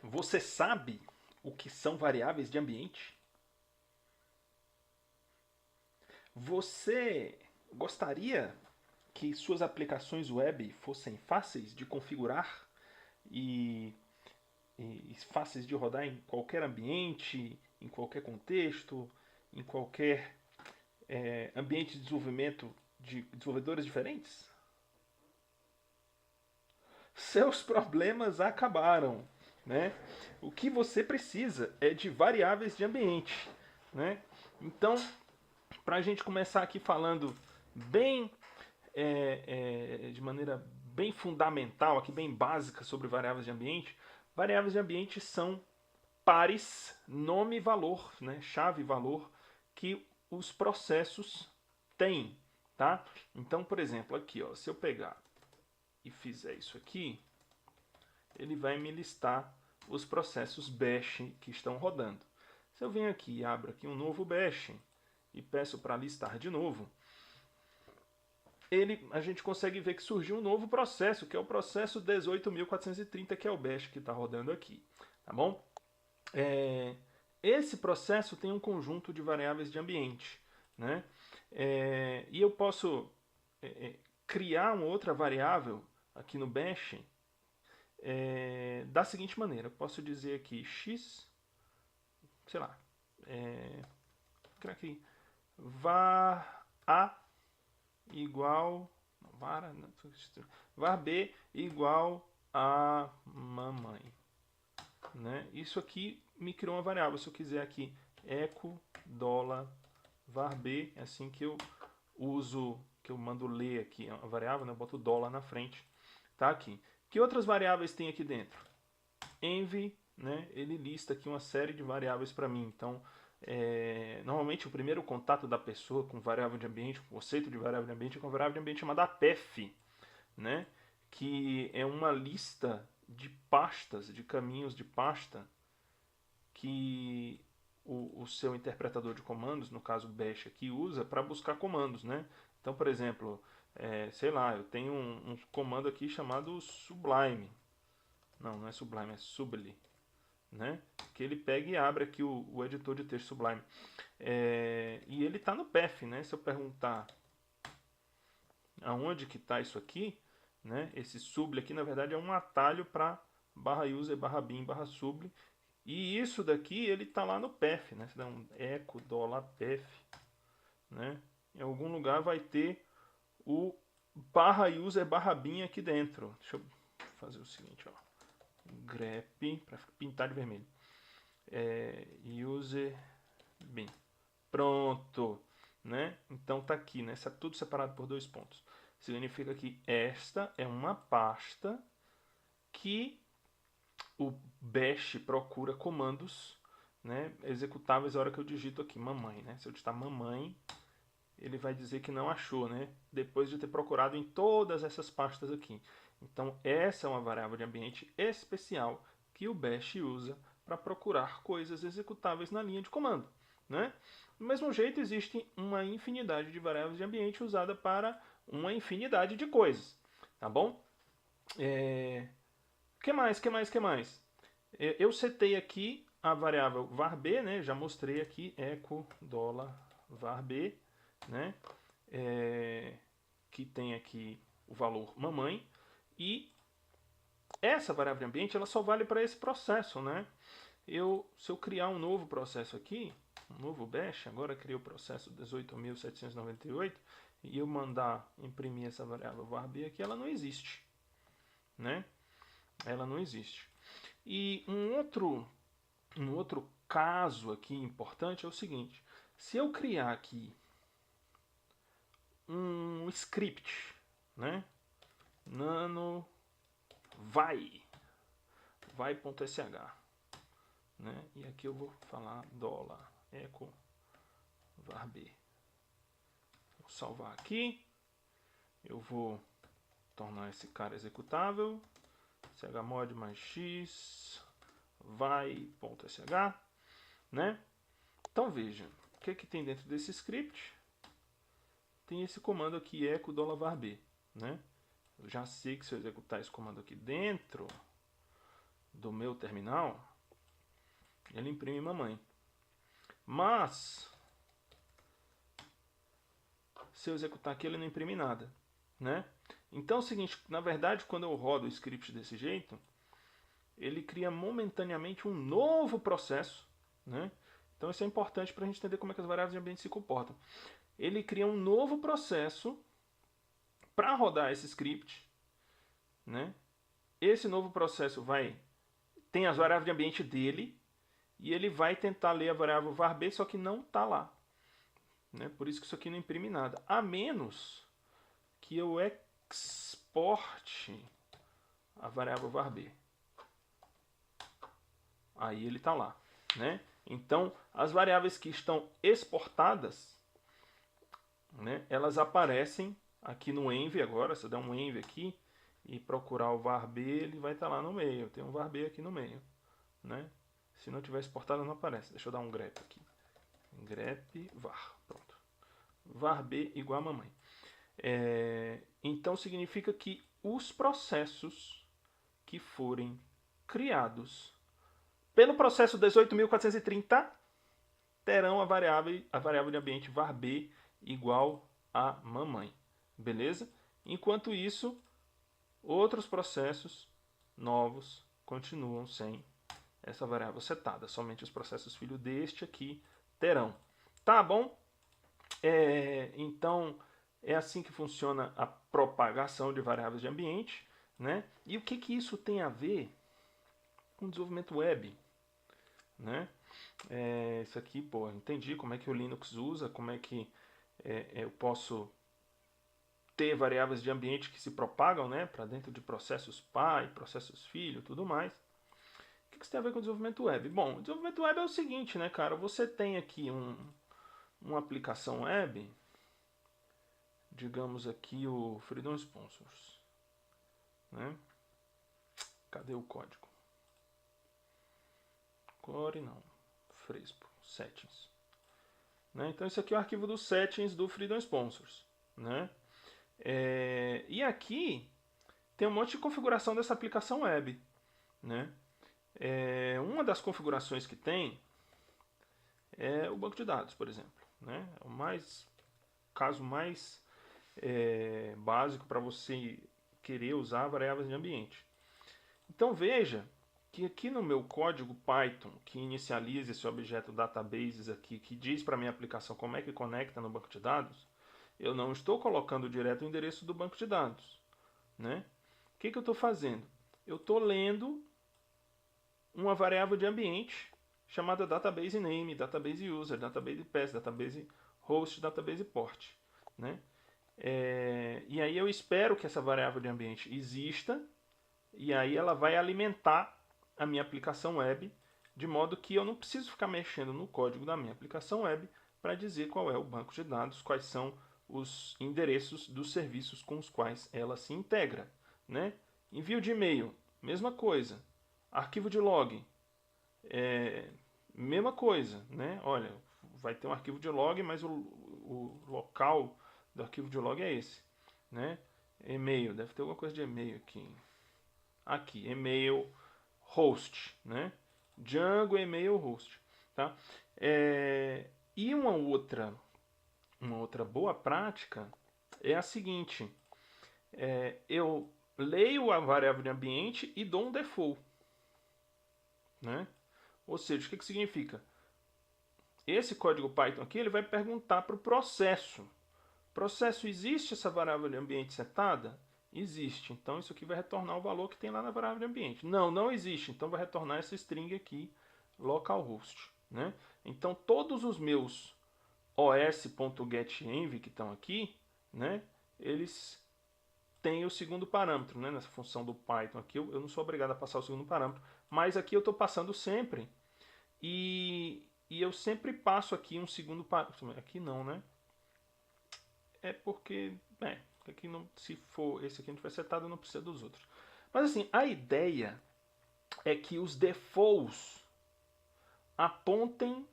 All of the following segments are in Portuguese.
Você sabe o que são variáveis de ambiente? Você gostaria que suas aplicações web fossem fáceis de configurar e, e fáceis de rodar em qualquer ambiente, em qualquer contexto, em qualquer ambiente de desenvolvimento de desenvolvedores diferentes? Seus problemas acabaram, né? O que você precisa é de variáveis de ambiente, né? Então, para a gente começar aqui falando bem de maneira bem fundamental, aqui bem básica sobre variáveis de ambiente são pares nome e valor, né? Chave e valor que os processos têm, tá? Então, por exemplo, aqui, ó, se eu pegar e fizer isso aqui, ele vai me listar os processos bash que estão rodando. Se eu venho aqui e abro aqui um novo bash e peço para listar de novo, a gente consegue ver que surgiu um novo processo, que é o processo 18.430, que é o bash que está rodando aqui. Tá bom? Esse processo tem um conjunto de variáveis de ambiente. Né? E eu posso criar uma outra variável aqui no bash da seguinte maneira. Eu posso dizer aqui x, sei lá, aqui, var a igual var b igual a mamãe, né? Isso aqui me criou uma variável. Se eu quiser aqui echo dólar var b, é assim que eu uso, que eu mando ler aqui a variável, né? Eu boto dólar na frente, tá aqui. Que outras variáveis tem aqui dentro? Env, né? Ele lista aqui uma série de variáveis para mim. Então, normalmente o primeiro contato da pessoa com variável de ambiente, o conceito de variável de ambiente, é com uma variável de ambiente chamada APF, né? Que é uma lista de pastas, de caminhos de pasta que o seu interpretador de comandos, no caso o bash aqui, usa para buscar comandos, né? Então, por exemplo, sei lá, eu tenho um comando aqui chamado sublime. Não é sublime, é subli, né? Que ele pega e abre aqui o editor de texto Sublime. E ele está no path, né? Se eu perguntar aonde que está isso aqui, né? Esse subli aqui, na verdade, é um atalho para barra user, barra bin, barra subli. E isso daqui, ele está lá no path, né? Você dá um echo $path, né? Em algum lugar vai ter o barra user, barra bin aqui dentro. Deixa eu fazer o seguinte, ó. grep, para pintar de vermelho. User bin. Pronto, né? Então tá aqui, né? Tudo separado por dois pontos. Significa que esta é uma pasta que o bash procura comandos, né, executáveis a hora que eu digito aqui mamãe, né? Se eu digitar mamãe, ele vai dizer que não achou, né? Depois de ter procurado em todas essas pastas aqui. Então essa é uma variável de ambiente especial que o bash usa para procurar coisas executáveis na linha de comando, né? Do mesmo jeito, existe uma infinidade de variáveis de ambiente usada para uma infinidade de coisas, tá bom? Que mais? Que mais? Eu setei aqui a variável varb, né? Já mostrei aqui echo $varb, né? Que tem aqui o valor mamãe. E essa variável de ambiente ela só vale para esse processo, né? Se eu criar um novo processo aqui, um novo bash, agora criei o processo 18.798 e eu mandar imprimir essa variável varb aqui, ela não existe, né? Ela não existe. E um outro caso aqui importante é o seguinte: se eu criar aqui um script, né? Nano vai.sh, né? E aqui eu vou falar dólar echo varb. Vou salvar aqui. Eu vou tornar esse cara executável. chmod mais x vai.sh, né? Então veja, o que, que tem dentro desse script? Tem esse comando aqui, echo $varb, né? Eu já sei que se eu executar esse comando aqui dentro do meu terminal, ele imprime mamãe. Mas, se eu executar aqui, ele não imprime nada, né? Então é o seguinte, na verdade, quando eu rodo o script desse jeito, ele cria momentaneamente um novo processo, né? Então isso é importante para a gente entender como é que as variáveis de ambiente se comportam. Ele cria um novo processo para rodar esse script, né? Esse novo processo tem as variáveis de ambiente dele e ele vai tentar ler a variável varb, só que não está lá, né? Por isso que isso aqui não imprime nada, a menos que eu exporte a variável varb. Aí ele está lá, né? Então, as variáveis que estão exportadas, né, elas aparecem aqui no env agora. Se eu der um env aqui e procurar o varb, ele vai estar lá no meio. Tem um varb aqui no meio, né? Se não tiver exportado, não aparece. Deixa eu dar um grep aqui. Grep var. Pronto. Varb igual a mamãe. Então significa que os processos que forem criados pelo processo 18.430 terão a variável de ambiente varb igual a mamãe. Beleza? Enquanto isso, outros processos novos continuam sem essa variável setada. Somente os processos filho deste aqui terão. Tá bom? Então, é assim que funciona a propagação de variáveis de ambiente, né? E o que isso tem a ver com desenvolvimento web, né? Isso aqui, pô, entendi como é que o Linux usa, como é que eu posso ter variáveis de ambiente que se propagam, né, para dentro de processos pai, processos filho, tudo mais. O que isso tem a ver com desenvolvimento web? Bom, o desenvolvimento web é o seguinte, né, cara? Você tem aqui uma aplicação web, digamos aqui o Freedom Sponsors, né? Cadê o código? Core não, Frespo, settings. Né? Então esse aqui é o arquivo dos settings do Freedom Sponsors, né? E aqui tem um monte de configuração dessa aplicação web, né? Uma das configurações que tem é o banco de dados, por exemplo, né? É o caso mais básico para você querer usar variáveis de ambiente. Então veja que aqui no meu código Python, que inicializa esse objeto databases aqui, que diz para a minha aplicação como é que conecta no banco de dados, eu não estou colocando direto o endereço do banco de dados, né? O que eu estou fazendo? Eu estou lendo uma variável de ambiente chamada database name, database user, database path, database host, database port, né? E aí eu espero que essa variável de ambiente exista, e aí ela vai alimentar a minha aplicação web, de modo que eu não preciso ficar mexendo no código da minha aplicação web para dizer qual é o banco de dados, quais são os endereços dos serviços com os quais ela se integra, né? Envio de e-mail, mesma coisa. Arquivo de log, mesma coisa, né? Olha, vai ter um arquivo de log, mas o local do arquivo de log é esse, né? E-mail, deve ter alguma coisa de e-mail aqui. Aqui, e-mail host, né? Django e-mail host, tá? E uma outra boa prática é a seguinte: eu leio a variável de ambiente e dou um default, né? Ou seja, o que significa? Esse código Python aqui ele vai perguntar para o processo: processo, existe essa variável de ambiente setada? Existe. Então isso aqui vai retornar o valor que tem lá na variável de ambiente. Não, não existe. Então vai retornar essa string aqui, localhost, né? Então todos os meus os.getEnv que estão aqui, né, eles têm o segundo parâmetro, né, nessa função do Python aqui. Eu não sou obrigado a passar o segundo parâmetro, mas aqui eu estou passando sempre. E eu sempre passo aqui um segundo parâmetro. Aqui não, né? Porque aqui não, se for esse aqui a gente vai setado, não precisa dos outros. Mas assim, a ideia é que os defaults apontem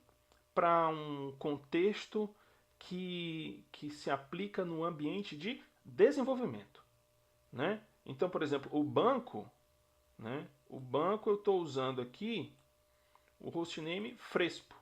para um contexto que se aplica no ambiente de desenvolvimento, né? Então, por exemplo, o banco, né, O banco eu estou usando aqui o hostname Frespo.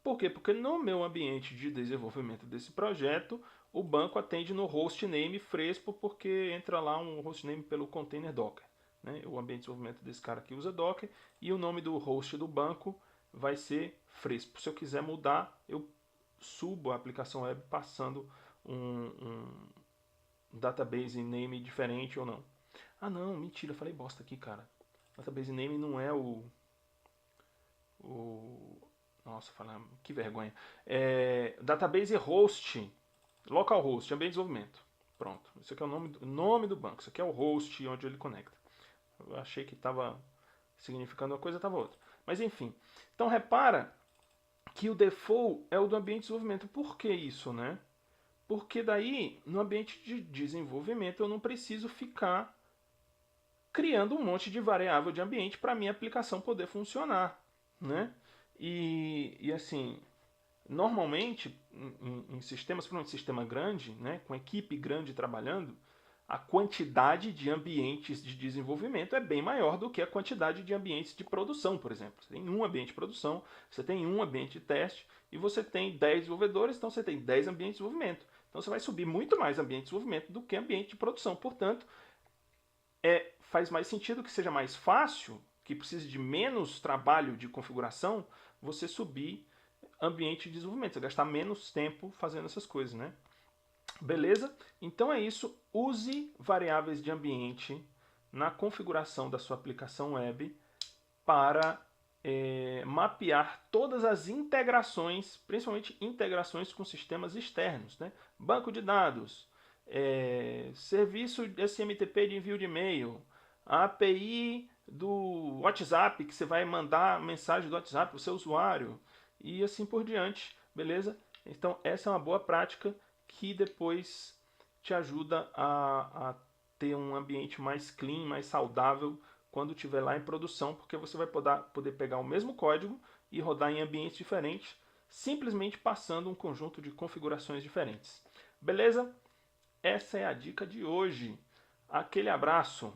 Por quê? Porque no meu ambiente de desenvolvimento desse projeto, o banco atende no hostname Frespo, porque entra lá um hostname pelo container Docker. Né? O ambiente de desenvolvimento desse cara aqui usa Docker e o nome do host do banco vai ser Frespo. Se eu quiser mudar, eu subo a aplicação web passando um database name diferente ou não. Ah não, mentira, eu falei bosta aqui, cara. Database name não é nossa, que vergonha. Database host, localhost, ambiente de desenvolvimento. Pronto. Isso aqui é o nome do banco. Isso aqui é o host onde ele conecta. Eu achei que estava significando uma coisa, estava outra. Mas enfim. Então repara que o default é o do ambiente de desenvolvimento. Por que isso, né? Porque daí, no ambiente de desenvolvimento, eu não preciso ficar criando um monte de variável de ambiente para a minha aplicação poder funcionar, né? E assim, normalmente em sistemas, principalmente sistema grande, né, com equipe grande trabalhando, a quantidade de ambientes de desenvolvimento é bem maior do que a quantidade de ambientes de produção, por exemplo. Você tem um ambiente de produção, você tem um ambiente de teste e você tem 10 desenvolvedores, então você tem 10 ambientes de desenvolvimento. Então você vai subir muito mais ambiente de desenvolvimento do que ambiente de produção. Portanto, faz mais sentido que seja mais fácil, que precise de menos trabalho de configuração, você subir ambiente de desenvolvimento, você gastar menos tempo fazendo essas coisas, né? Beleza? Então é isso. Use variáveis de ambiente na configuração da sua aplicação web para mapear todas as integrações, principalmente integrações com sistemas externos, né? Banco de dados, serviço SMTP de envio de e-mail, a API do WhatsApp, que você vai mandar mensagem do WhatsApp para o seu usuário, e assim por diante, beleza? Então essa é uma boa prática que depois te ajuda a ter um ambiente mais clean, mais saudável quando estiver lá em produção, porque você vai poder pegar o mesmo código e rodar em ambientes diferentes, simplesmente passando um conjunto de configurações diferentes. Beleza? Essa é a dica de hoje. Aquele abraço!